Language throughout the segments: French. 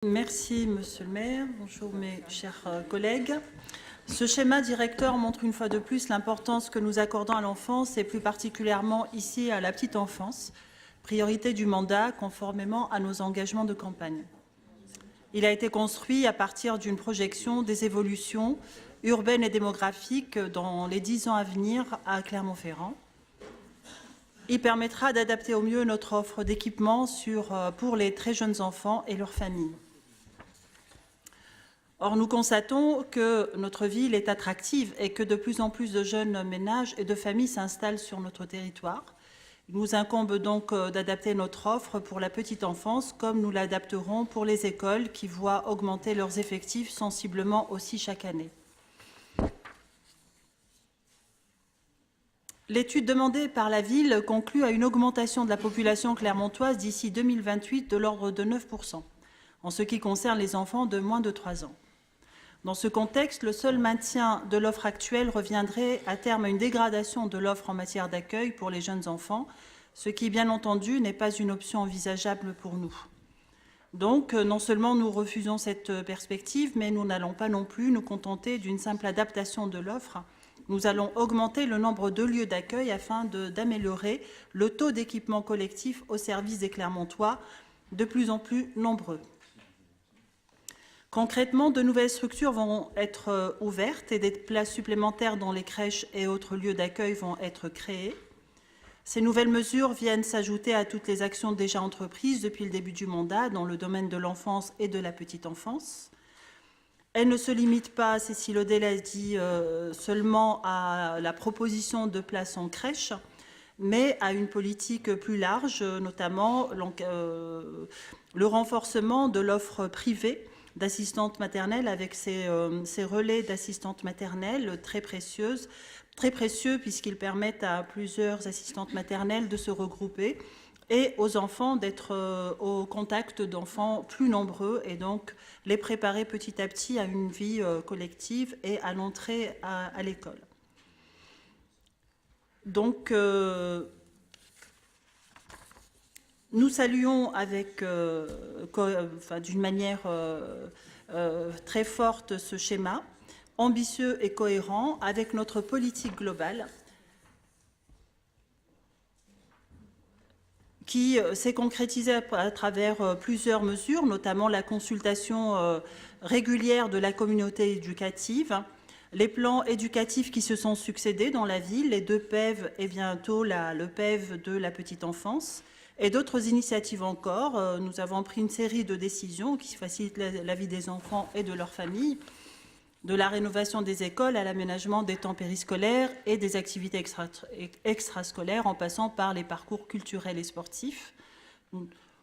Merci, Monsieur le maire. Bonjour, mes chers collègues. Ce schéma directeur montre une fois de plus l'importance que nous accordons à l'enfance et plus particulièrement ici à la petite enfance, priorité du mandat conformément à nos engagements de campagne. Il a été construit à partir d'une projection des évolutions urbaines et démographiques dans les 10 ans à venir à Clermont-Ferrand. Il permettra d'adapter au mieux notre offre d'équipement pour les très jeunes enfants et leurs familles. Or, nous constatons que notre ville est attractive et que de plus en plus de jeunes ménages et de familles s'installent sur notre territoire. Il nous incombe donc d'adapter notre offre pour la petite enfance comme nous l'adapterons pour les écoles qui voient augmenter leurs effectifs sensiblement aussi chaque année. L'étude demandée par la ville conclut à une augmentation de la population clermontoise d'ici 2028 de l'ordre de 9%, en ce qui concerne les enfants de moins de 3 ans. Dans ce contexte, le seul maintien de l'offre actuelle reviendrait à terme à une dégradation de l'offre en matière d'accueil pour les jeunes enfants, ce qui, bien entendu, n'est pas une option envisageable pour nous. Donc, non seulement nous refusons cette perspective, mais nous n'allons pas non plus nous contenter d'une simple adaptation de l'offre. Nous allons augmenter le nombre de lieux d'accueil afin d'améliorer le taux d'équipement collectif au service des Clermontois, de plus en plus nombreux. Concrètement, de nouvelles structures vont être ouvertes et des places supplémentaires dans les crèches et autres lieux d'accueil vont être créées. Ces nouvelles mesures viennent s'ajouter à toutes les actions déjà entreprises depuis le début du mandat dans le domaine de l'enfance et de la petite enfance. Elles ne se limitent pas, Cécile Audet l'a dit, seulement à la proposition de places en crèche, mais à une politique plus large, notamment le renforcement de l'offre privée d'assistantes maternelles avec ces relais d'assistantes maternelles très précieux puisqu'ils permettent à plusieurs assistantes maternelles de se regrouper et aux enfants d'être au contact d'enfants plus nombreux et donc les préparer petit à petit à une vie collective et à l'entrée à l'école. Donc, nous saluons d'une manière très forte ce schéma, ambitieux et cohérent avec notre politique globale qui s'est concrétisée à travers plusieurs mesures, notamment la consultation régulière de la communauté éducative, les plans éducatifs qui se sont succédés dans la ville, les 2 PEV et bientôt le PEV de la petite enfance, et d'autres initiatives encore. Nous avons pris une série de décisions qui facilitent la vie des enfants et de leurs familles, de la rénovation des écoles à l'aménagement des temps périscolaires et des activités extrascolaires en passant par les parcours culturels et sportifs.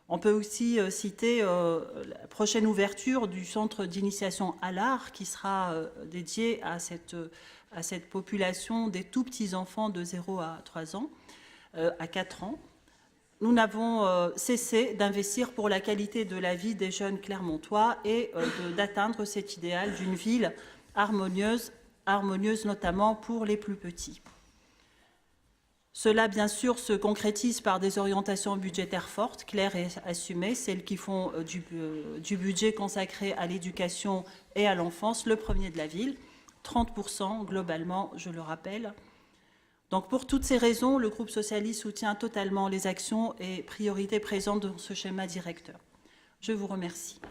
On peut aussi citer la prochaine ouverture du centre d'initiation à l'art qui sera dédié à cette population des tout petits enfants de 0 à 3 ans, à 4 ans. Nous n'avons cessé d'investir pour la qualité de la vie des jeunes Clermontois et d'atteindre cet idéal d'une ville harmonieuse notamment pour les plus petits. Cela, bien sûr, se concrétise par des orientations budgétaires fortes, claires et assumées, celles qui font du budget consacré à l'éducation et à l'enfance le premier de la ville, 30% globalement, je le rappelle. Donc pour toutes ces raisons, le groupe socialiste soutient totalement les actions et priorités présentes dans ce schéma directeur. Je vous remercie.